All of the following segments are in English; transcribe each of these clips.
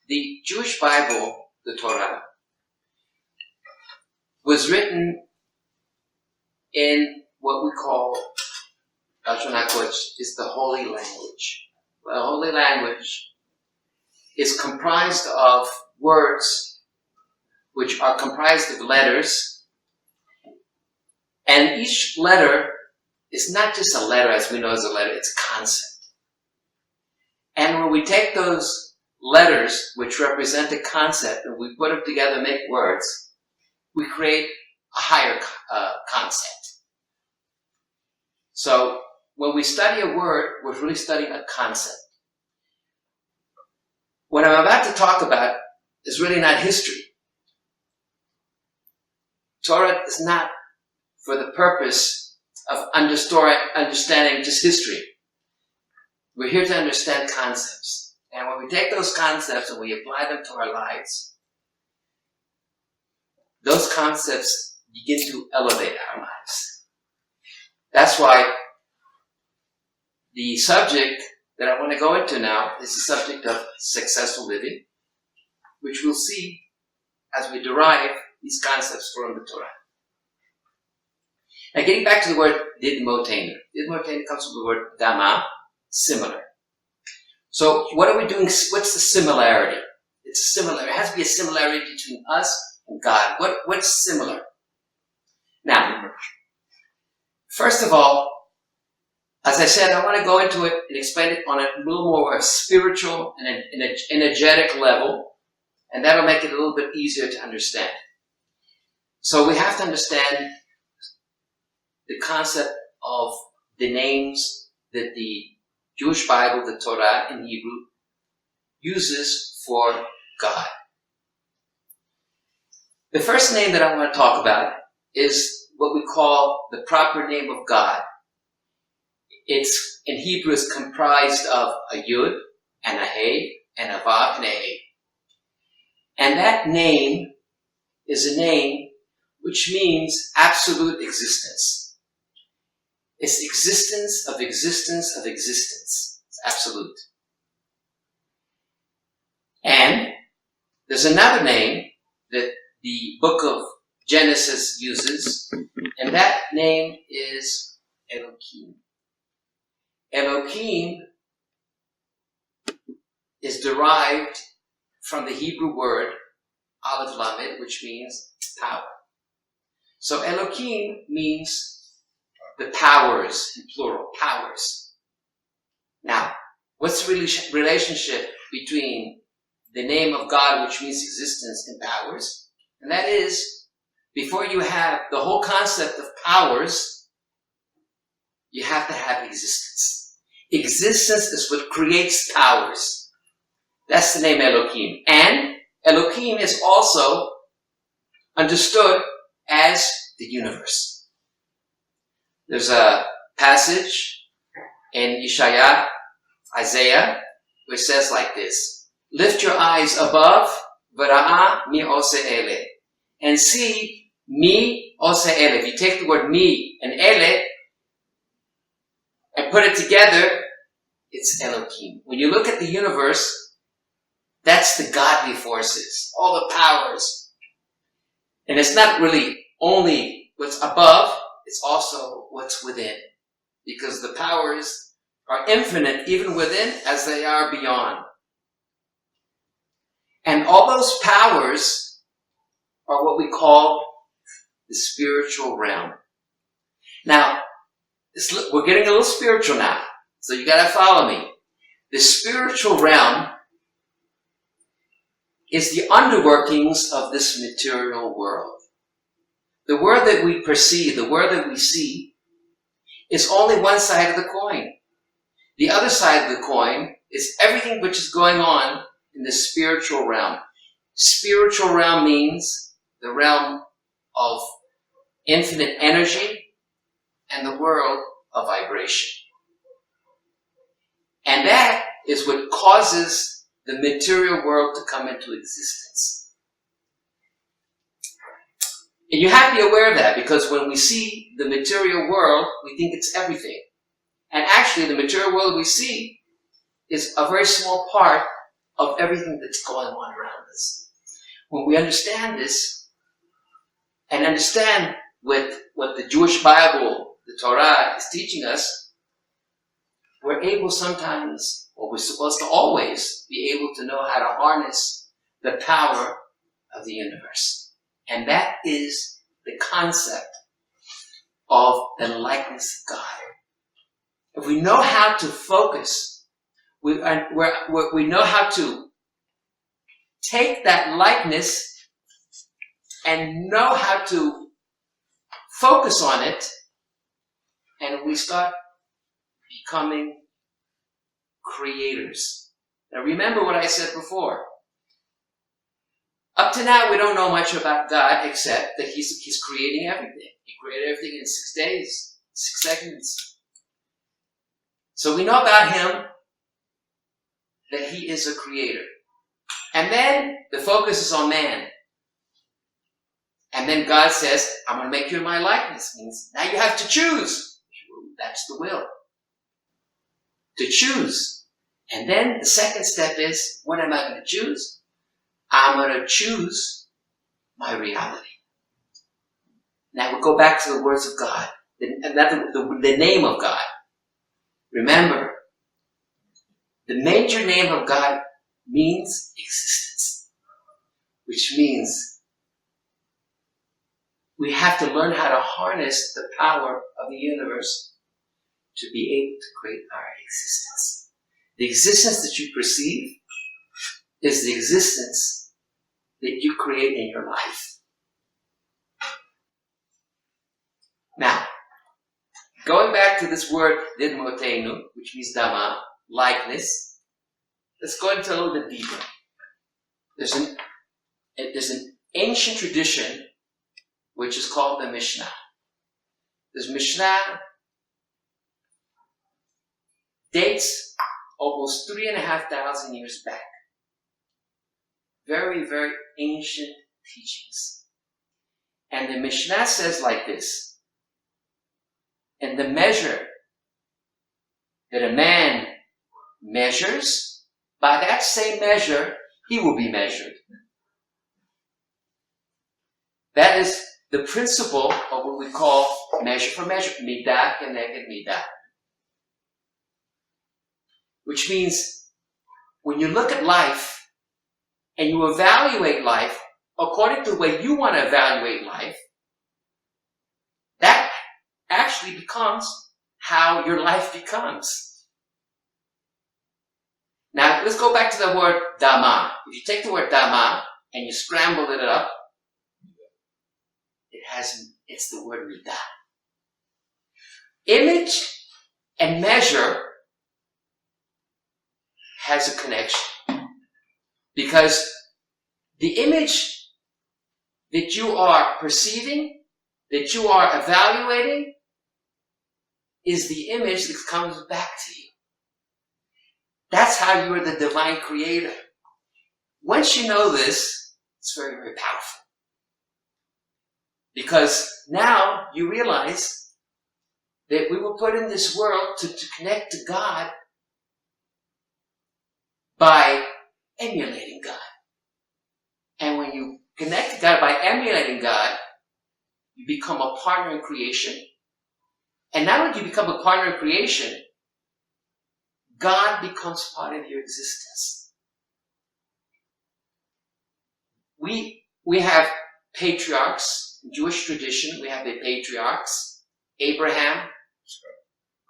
The Jewish Bible, the Torah, was written in what we call, is the holy language. The holy language is comprised of words which are comprised of letters, and each letter is not just a letter as we know as a letter, it's a concept. And when we take those letters which represent a concept and we put them together and make words, we create a higher concept. So when we study a word, we're really studying a concept. What I'm about to talk about is really not history. Torah is not for the purpose of understanding just history. We're here to understand concepts. And when we take those concepts and we apply them to our lives, those concepts begin to elevate our lives. That's why the subject that I want to go into now is the subject of successful living, which we'll see as we derive these concepts from the Torah. Now, getting back to the word didmotainer. Didmotainer comes from the word dama, similar. So, what are we doing? What's the similarity? It's similar. It has to be a similarity between us and God. What's similar? Now, first of all, as I said, I want to go into it and explain it on a little more of a spiritual and an energetic level, and that'll make it a little bit easier to understand. So we have to understand the concept of the names that the Jewish Bible, the Torah in Hebrew, uses for God. The first name that I want to talk about is what we call the proper name of God. It's, in Hebrew, is comprised of a Yud and a Hey and a Vav and a Hey. And that name is a name which means absolute existence. It's existence of existence of existence. It's absolute. And there's another name that the book of Genesis uses, and that name is Elohim. Elohim is derived from the Hebrew word Aleph Lamed, which means power. So Elohim means the powers, in plural, powers. Now, what's the relationship between the name of God, which means existence, and powers? And that is, before you have the whole concept of powers, you have to have existence. Existence is what creates powers. That's the name Elohim. And Elohim is also understood as the universe. There's a passage in Isaiah, which says like this: lift your eyes above, v'ra'a mi ose ele, and see mi ose ele. If you take the word mi and ele and put it together, it's Elohim. When you look at the universe, that's the godly forces, all the powers. And it's not really only what's above, it's also what's within. Because the powers are infinite even within as they are beyond. And all those powers are what we call the spiritual realm. Now, we're getting a little spiritual now, so you gotta follow me. The spiritual realm is the underworkings of this material world. The world that we perceive, the world that we see, is only one side of the coin. The other side of the coin is everything which is going on in the spiritual realm. Spiritual realm means the realm of infinite energy and the world of vibration. And that is what causes the material world to come into existence. And you have to be aware of that, because when we see the material world, we think it's everything. And actually, the material world we see is a very small part of everything that's going on around us. When we understand this, and understand what the Jewish Bible, the Torah, is teaching us, we're able sometimes, or we're supposed to always, be able to know how to harness the power of the universe. And that is the concept of the likeness of God. If we know how to focus, we know how to take that likeness and know how to focus on it, and we start becoming creators. Now remember what I said before. Up to now, we don't know much about God except that He's creating everything. He created everything in 6 days, 6 seconds. So we know about Him that He is a creator. And then the focus is on man. And then God says, I'm going to make you in my likeness. Means now you have to choose. That's the will. To choose. And then the second step is, what am I going to choose? I'm going to choose my reality. Now we'll go back to the words of God. The name of God. Remember, the major name of God means existence. Which means we have to learn how to harness the power of the universe to be able to create our existence. The existence that you perceive is the existence that you create in your life. Now, going back to this word, didmotenu, which means dama, likeness, let's go into a little bit deeper. There's an ancient tradition which is called the Mishnah. This Mishnah dates almost 3,500 years back. Very, very ancient teachings. And the Mishnah says like this: in the measure that a man measures, by that same measure, he will be measured. That is the principle of what we call measure for measure, Midah Keneged Midah. Which means when you look at life and you evaluate life according to the way you want to evaluate life, that actually becomes how your life becomes. Now, let's go back to the word dama. If you take the word dama and you scramble it up, it's the word midah. Image and measure has a connection. Because the image that you are perceiving, that you are evaluating, is the image that comes back to you. That's how you are the divine creator. Once you know this, it's very, very powerful. Because now you realize that we were put in this world to connect to God by emulating God. And when you connect to God by emulating God, you become a partner in creation. And now that you become a partner in creation, God becomes part of your existence. We have patriarchs. In Jewish tradition, we have the patriarchs: Abraham,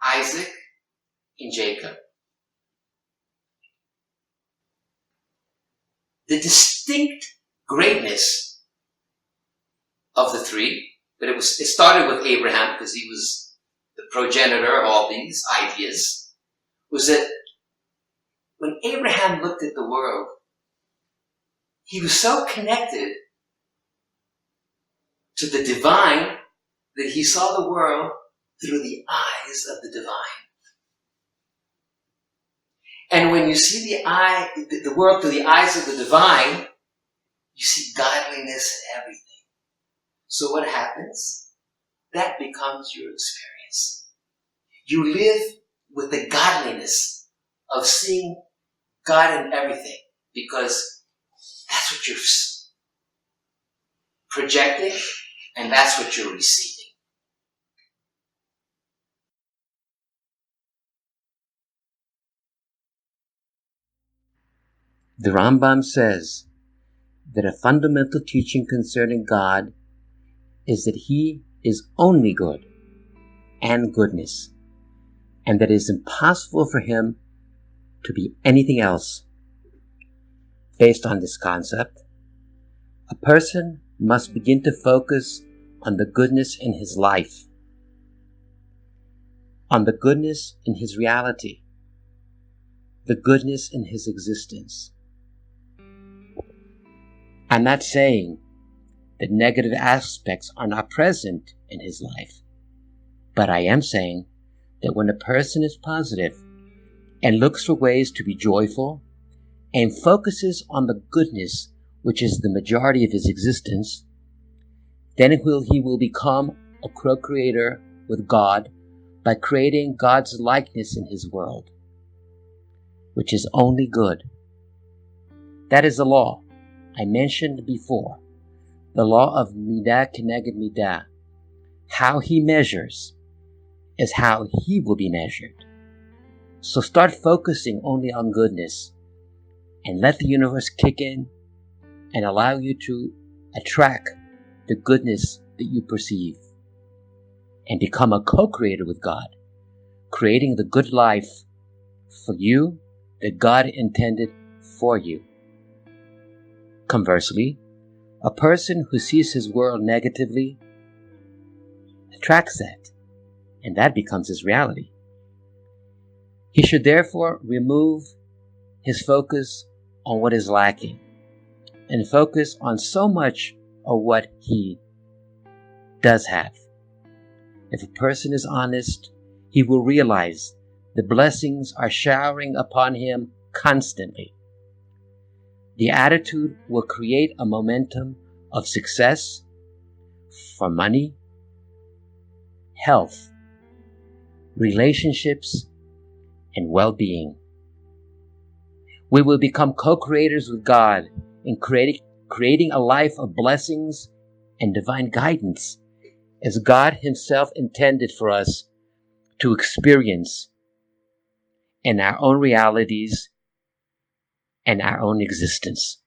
Isaac, and Jacob. The distinct greatness of the three, but it started with Abraham because he was the progenitor of all these ideas, was that when Abraham looked at the world, he was so connected to the divine that he saw the world through the eyes of the divine. And when you see the world through the eyes of the divine, you see godliness in everything. So what happens? That becomes your experience. You live with the godliness of seeing God in everything. because that's what you're projecting and that's what you're receiving. The Rambam says that a fundamental teaching concerning God is that He is only good and goodness, and that it is impossible for Him to be anything else. Based on this concept, a person must begin to focus on the goodness in his life, on the goodness in his reality, the goodness in his existence. I'm not saying that negative aspects are not present in his life, but I am saying that when a person is positive and looks for ways to be joyful and focuses on the goodness which is the majority of his existence, then he will become a co-creator with God by creating God's likeness in his world, which is only good. That is the law I mentioned before, the law of Midah Keneged Midah. How he measures is how he will be measured. So start focusing only on goodness and let the universe kick in and allow you to attract the goodness that you perceive and become a co-creator with God, creating the good life for you that God intended for you. Conversely, a person who sees his world negatively attracts that, and that becomes his reality. He should therefore remove his focus on what is lacking and focus on so much of what he does have. If a person is honest, he will realize the blessings are showering upon him constantly. The attitude will create a momentum of success for money, health, relationships, and well-being. We will become co-creators with God in creating a life of blessings and divine guidance as God Himself intended for us to experience in our own realities and our own existence.